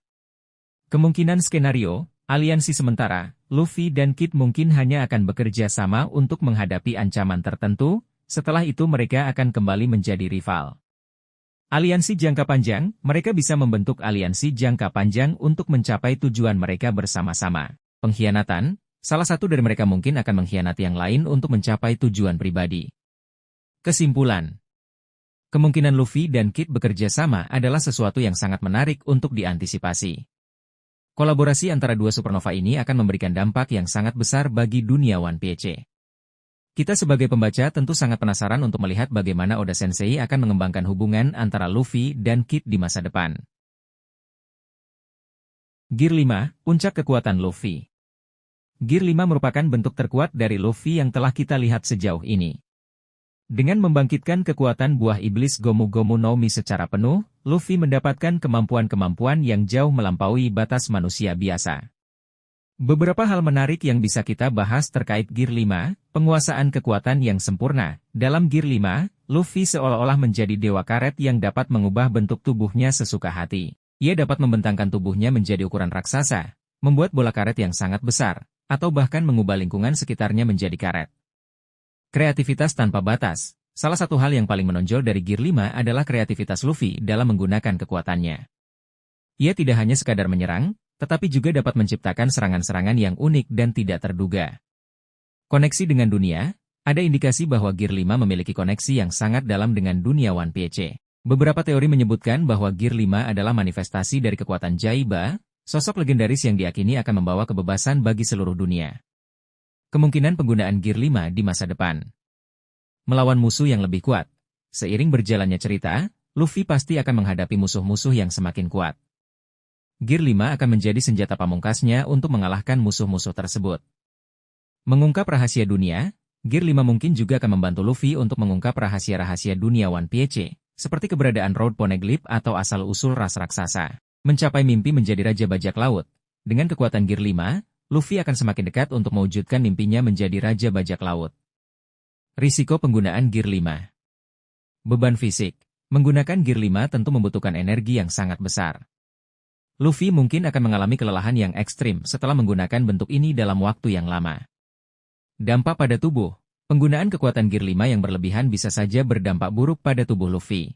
Kemungkinan skenario, aliansi sementara, Luffy dan Kid mungkin hanya akan bekerja sama untuk menghadapi ancaman tertentu, setelah itu mereka akan kembali menjadi rival. Aliansi jangka panjang, mereka bisa membentuk aliansi jangka panjang untuk mencapai tujuan mereka bersama-sama. Pengkhianatan, salah satu dari mereka mungkin akan mengkhianati yang lain untuk mencapai tujuan pribadi. Kesimpulan. Kemungkinan Luffy dan Kid bekerja sama adalah sesuatu yang sangat menarik untuk diantisipasi. Kolaborasi antara dua supernova ini akan memberikan dampak yang sangat besar bagi dunia One Piece. Kita sebagai pembaca tentu sangat penasaran untuk melihat bagaimana Oda Sensei akan mengembangkan hubungan antara Luffy dan Kid di masa depan. Gear 5, Puncak Kekuatan Luffy. Gear 5 merupakan bentuk terkuat dari Luffy yang telah kita lihat sejauh ini. Dengan membangkitkan kekuatan buah iblis Gomu Gomu no Mi secara penuh, Luffy mendapatkan kemampuan-kemampuan yang jauh melampaui batas manusia biasa. Beberapa hal menarik yang bisa kita bahas terkait Gear 5, penguasaan kekuatan yang sempurna. Dalam Gear 5, Luffy seolah-olah menjadi dewa karet yang dapat mengubah bentuk tubuhnya sesuka hati. Ia dapat membentangkan tubuhnya menjadi ukuran raksasa, membuat bola karet yang sangat besar, atau bahkan mengubah lingkungan sekitarnya menjadi karet. Kreativitas tanpa batas. Salah satu hal yang paling menonjol dari Gear 5 adalah kreativitas Luffy dalam menggunakan kekuatannya. Ia tidak hanya sekadar menyerang, tetapi juga dapat menciptakan serangan-serangan yang unik dan tidak terduga. Koneksi dengan dunia, ada indikasi bahwa Gear 5 memiliki koneksi yang sangat dalam dengan dunia One Piece. Beberapa teori menyebutkan bahwa Gear 5 adalah manifestasi dari kekuatan Jaiba, sosok legendaris yang diyakini akan membawa kebebasan bagi seluruh dunia. Kemungkinan penggunaan Gear 5 di masa depan. Melawan musuh yang lebih kuat. Seiring berjalannya cerita, Luffy pasti akan menghadapi musuh-musuh yang semakin kuat. Gear 5 akan menjadi senjata pamungkasnya untuk mengalahkan musuh-musuh tersebut. Mengungkap rahasia dunia, Gear 5 mungkin juga akan membantu Luffy untuk mengungkap rahasia-rahasia dunia One Piece, seperti keberadaan Road Poneglyph atau asal-usul ras raksasa. Mencapai mimpi menjadi Raja Bajak Laut. Dengan kekuatan Gear 5, Luffy akan semakin dekat untuk mewujudkan mimpinya menjadi Raja Bajak Laut. Risiko penggunaan Gear 5. Beban fisik. Menggunakan Gear 5 tentu membutuhkan energi yang sangat besar. Luffy mungkin akan mengalami kelelahan yang ekstrim setelah menggunakan bentuk ini dalam waktu yang lama. Dampak pada tubuh. Penggunaan kekuatan Gear 5 yang berlebihan bisa saja berdampak buruk pada tubuh Luffy.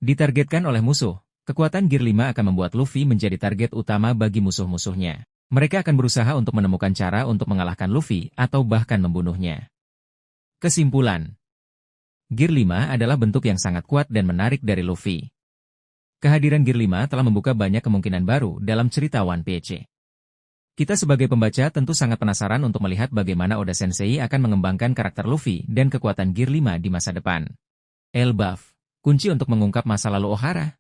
Ditargetkan oleh musuh, kekuatan Gear 5 akan membuat Luffy menjadi target utama bagi musuh-musuhnya. Mereka akan berusaha untuk menemukan cara untuk mengalahkan Luffy atau bahkan membunuhnya. Kesimpulan. Gear 5 adalah bentuk yang sangat kuat dan menarik dari Luffy. Kehadiran Gear 5 telah membuka banyak kemungkinan baru dalam cerita One Piece. Kita sebagai pembaca tentu sangat penasaran untuk melihat bagaimana Oda Sensei akan mengembangkan karakter Luffy dan kekuatan Gear 5 di masa depan. Elbaf, kunci untuk mengungkap masa lalu Ohara.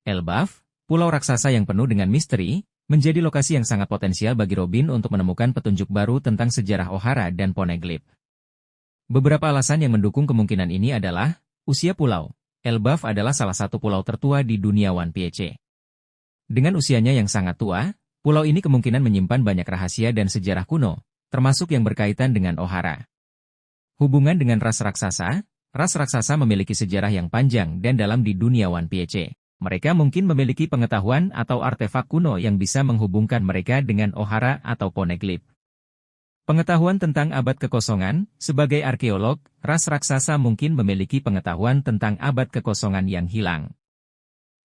Elbaf, pulau raksasa yang penuh dengan misteri, menjadi lokasi yang sangat potensial bagi Robin untuk menemukan petunjuk baru tentang sejarah Ohara dan Poneglyph. Beberapa alasan yang mendukung kemungkinan ini adalah, usia pulau. Elbaf adalah salah satu pulau tertua di dunia One Piece. Dengan usianya yang sangat tua, pulau ini kemungkinan menyimpan banyak rahasia dan sejarah kuno, termasuk yang berkaitan dengan Ohara. Hubungan dengan ras raksasa memiliki sejarah yang panjang dan dalam di dunia One Piece. Mereka mungkin memiliki pengetahuan atau artefak kuno yang bisa menghubungkan mereka dengan Ohara atau Poneglyph. Pengetahuan tentang abad kekosongan, sebagai arkeolog, ras raksasa mungkin memiliki pengetahuan tentang abad kekosongan yang hilang.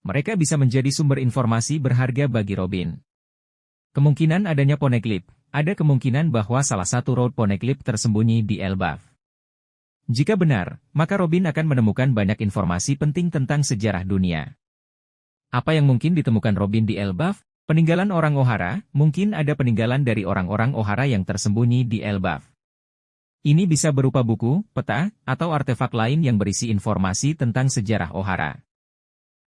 Mereka bisa menjadi sumber informasi berharga bagi Robin. Kemungkinan adanya Poneglyph. Ada kemungkinan bahwa salah satu Road Poneglyph tersembunyi di Elbaf. Jika benar, maka Robin akan menemukan banyak informasi penting tentang sejarah dunia. Apa yang mungkin ditemukan Robin di Elbaf? Peninggalan orang Ohara, mungkin ada peninggalan dari orang-orang Ohara yang tersembunyi di Elbaf. Ini bisa berupa buku, peta, atau artefak lain yang berisi informasi tentang sejarah Ohara.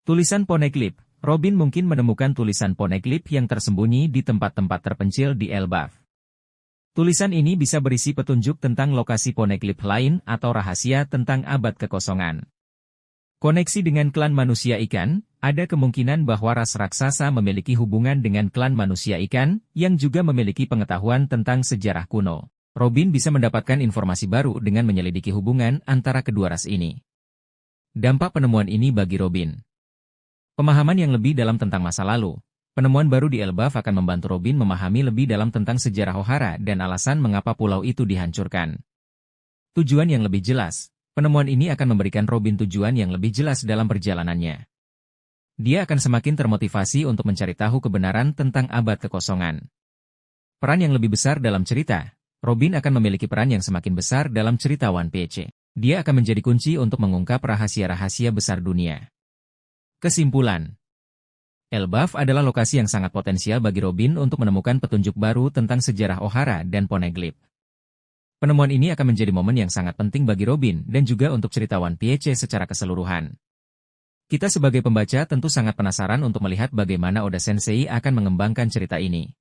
Tulisan Poneglyph. Robin mungkin menemukan tulisan Poneglyph yang tersembunyi di tempat-tempat terpencil di Elbaf. Tulisan ini bisa berisi petunjuk tentang lokasi poneglyph lain atau rahasia tentang abad kekosongan. Koneksi dengan klan manusia ikan, ada kemungkinan bahwa ras raksasa memiliki hubungan dengan klan manusia ikan, yang juga memiliki pengetahuan tentang sejarah kuno. Robin bisa mendapatkan informasi baru dengan menyelidiki hubungan antara kedua ras ini. Dampak penemuan ini bagi Robin. Pemahaman yang lebih dalam tentang masa lalu. Penemuan baru di Elbaf akan membantu Robin memahami lebih dalam tentang sejarah Ohara dan alasan mengapa pulau itu dihancurkan. Tujuan yang lebih jelas. Penemuan ini akan memberikan Robin tujuan yang lebih jelas dalam perjalanannya. Dia akan semakin termotivasi untuk mencari tahu kebenaran tentang abad kekosongan. Peran yang lebih besar dalam cerita. Robin akan memiliki peran yang semakin besar dalam cerita One Piece. Dia akan menjadi kunci untuk mengungkap rahasia-rahasia besar dunia. Kesimpulan. Elbaf adalah lokasi yang sangat potensial bagi Robin untuk menemukan petunjuk baru tentang sejarah Ohara dan Poneglyph. Penemuan ini akan menjadi momen yang sangat penting bagi Robin dan juga untuk cerita One Piece secara keseluruhan. Kita sebagai pembaca tentu sangat penasaran untuk melihat bagaimana Oda Sensei akan mengembangkan cerita ini.